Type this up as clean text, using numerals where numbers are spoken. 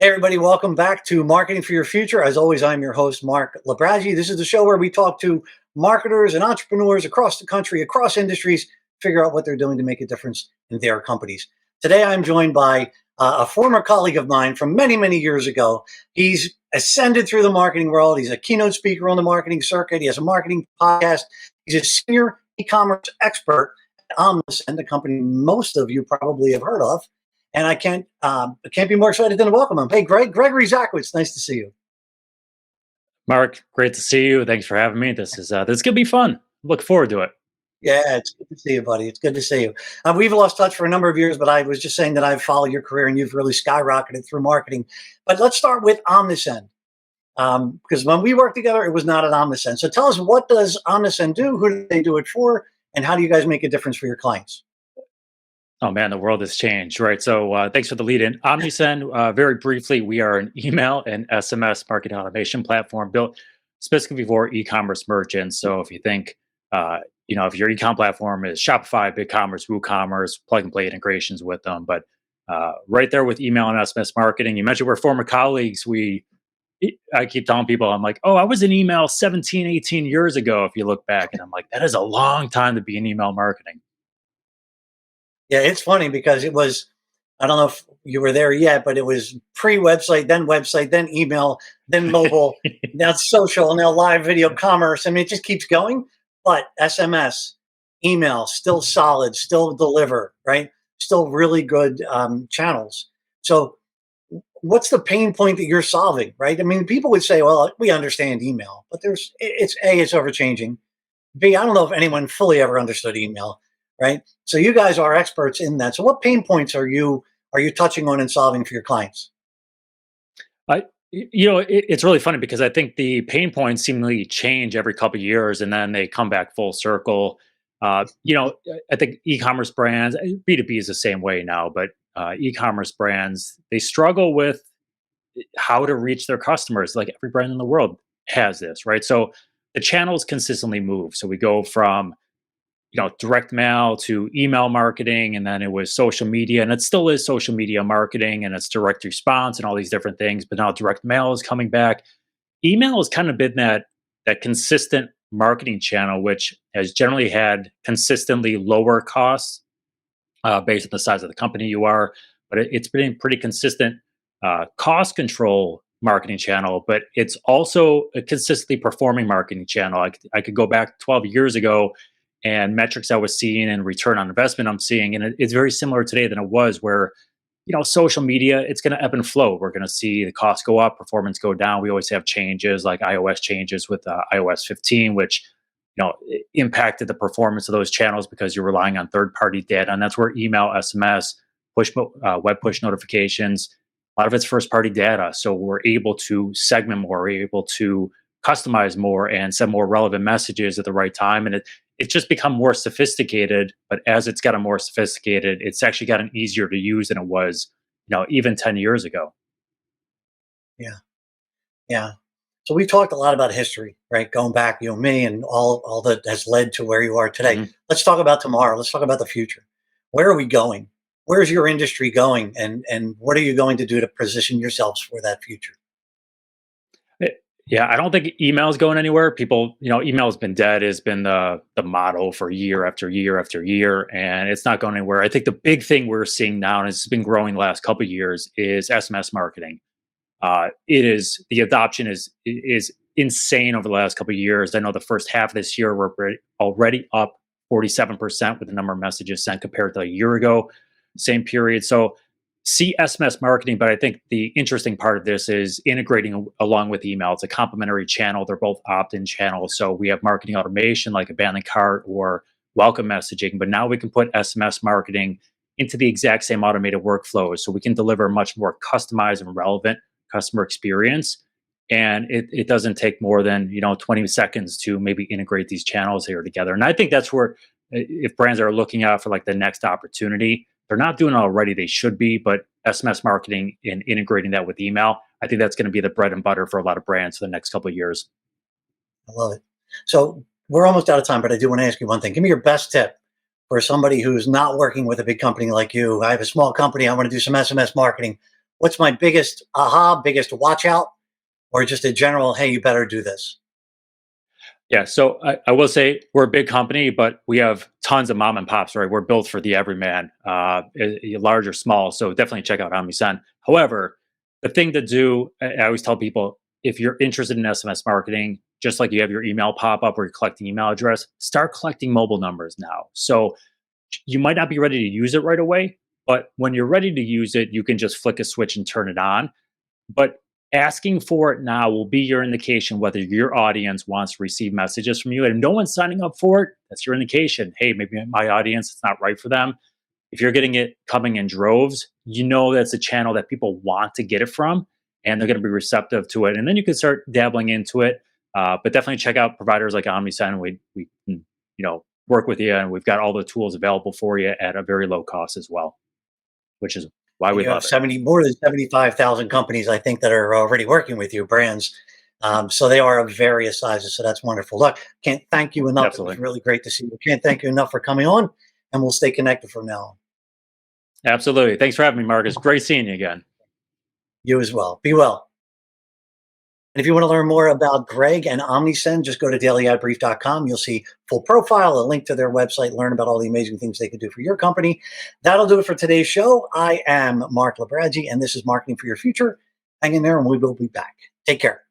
Hey, everybody, welcome back to Marketing for Your Future. As always, I'm your host, Mark Labrazzi. This is the show where we talk to marketers and entrepreneurs across the country, across industries, figure out what they're doing to make a difference in their companies. Today, I'm joined by a former colleague of mine from many, many years ago. He's ascended through the marketing world. He's a keynote speaker on the marketing circuit. He has a marketing podcast. He's a senior e-commerce expert at Omnisend, a company most of you probably have heard of. And I can't be more excited than to welcome him. Hey, Gregory Zackowicz, nice to see you. Mark, great to see you. Thanks for having me. This could be fun. Look forward to it. Yeah, it's good to see you, buddy. It's good to see you. We've lost touch for a number of years, but I was just saying that I've followed your career and you've really skyrocketed through marketing. But let's start with Omnisend. Because when we worked together, it was not at Omnisend. So tell us, what does Omnisend do? Who do they do it for? And how do you guys make a difference for your clients? Oh man, the world has changed, right? So thanks for the lead in. Omnisend, very briefly, we are an email and SMS marketing automation platform built specifically for e-commerce merchants. So if you think, if your e-com platform is Shopify, BigCommerce, WooCommerce, plug and play integrations with them. But right there with email and SMS marketing, you mentioned we're former colleagues. I keep telling people, I'm like, oh, I was in email 17, 18 years ago. If you look back, and I'm like, that is a long time to be in email marketing. Yeah, it's funny because it was, I don't know if you were there yet, but it was website, then email, then mobile, now it's social, now live video commerce. I mean, it just keeps going. But SMS, email, still solid, still deliver, right? Still really good channels. So what's the pain point that you're solving, right? I mean, people would say, well, we understand email, but it's overchanging. B, I don't know if anyone fully ever understood email, right? So you guys are experts in that. So what pain points are you touching on and solving for your clients? It's really funny because I think the pain points seemingly change every couple of years and then they come back full circle. I think e-commerce brands, B2B is the same way now, but e-commerce brands, they struggle with how to reach their customers. Like every brand in the world has this, right? So the channels consistently move. So we go from direct mail to email marketing, and then it was social media, and it still is social media marketing, and it's direct response and all these different things. But now direct mail is coming back. Email has kind of been that consistent marketing channel, which has generally had consistently lower costs based on the size of the company you are. But it's been pretty consistent cost control marketing channel, but it's also a consistently performing marketing channel. I could go back 12 years ago and metrics I was seeing and return on investment I'm seeing. And it's very similar today than it was where, social media, it's going to ebb and flow. We're going to see the costs go up, performance go down. We always have changes like iOS changes with iOS 15, which, impacted the performance of those channels because you're relying on third-party data. And that's where email, SMS, web push notifications, a lot of it's first-party data. So we're able to segment more, we're able to customize more and send more relevant messages at the right time. And it's just become more sophisticated, but as it's gotten more sophisticated, it's actually gotten easier to use than it was, even 10 years ago. Yeah. Yeah. So we've talked a lot about history, right? Going back, me and all that has led to where you are today. Mhm. Let's talk about tomorrow. Let's talk about the future. Where are we going? Where's your industry going? And what are you going to do to position yourselves for that future? Yeah, I don't think email is going anywhere. People, email has been dead, has been the model for year after year after year, and it's not going anywhere. I think the big thing we're seeing now, and it's been growing the last couple of years, is SMS marketing. The adoption is insane over the last couple of years. I know the first half of this year we're already up 47% with the number of messages sent compared to a year ago, same period. So see SMS marketing, but I think the interesting part of this is integrating along with email. It's a complementary channel. They're both opt-in channels. So we have marketing automation like abandoned cart or welcome messaging, but now we can put SMS marketing into the exact same automated workflows. So we can deliver a much more customized and relevant customer experience. And it doesn't take more than 20 seconds to maybe integrate these channels here together. And I think that's where, if brands are looking out for like the next opportunity, they're not doing it already, they should be, but SMS marketing and integrating that with email, I think that's going to be the bread and butter for a lot of brands for the next couple of years. I love it. So we're almost out of time, but I do want to ask you one thing. Give me your best tip for somebody who's not working with a big company like you. I have a small company. I want to do some SMS marketing. what's my biggest aha, biggest watch out, or just a general, hey, you better do this? Yeah, so I will say we're a big company, but we have tons of mom and pops, right? We're built for the everyman, large or small. So definitely check out Omnisend. However, the thing to do, I always tell people, if you're interested in SMS marketing, just like you have your email pop up where you're collecting email address, start collecting mobile numbers now. So you might not be ready to use it right away, but when you're ready to use it, you can just flick a switch and turn it on. But asking for it now will be your indication whether your audience wants to receive messages from you. And if no one's signing up for it, that's your indication. Hey, maybe my audience, it's not right for them. If you're getting it coming in droves, you know that's a channel that people want to get it from, and they're going to be receptive to it. And then you can start dabbling into it. But definitely check out providers like Omnisend. We can, work with you, and we've got all the tools available for you at a very low cost as well, which is why And we you have love it. 70, more than 75,000 companies, I think, that are already working with you, brands. So they are of various sizes. So that's wonderful. Look, can't thank you enough. It was Absolutely. really great to see you. Can't thank you enough for coming on, and we'll stay connected from now on. Absolutely. Thanks for having me, Marcus. Great seeing you again. You as well. Be well. And if you want to learn more about Greg and Omnisend, just go to dailyadbrief.com. You'll see full profile, a link to their website, learn about all the amazing things they could do for your company. That'll do it for today's show. I am Mark Labradji, and this is Marketing for Your Future. Hang in there, and we will be back. Take care.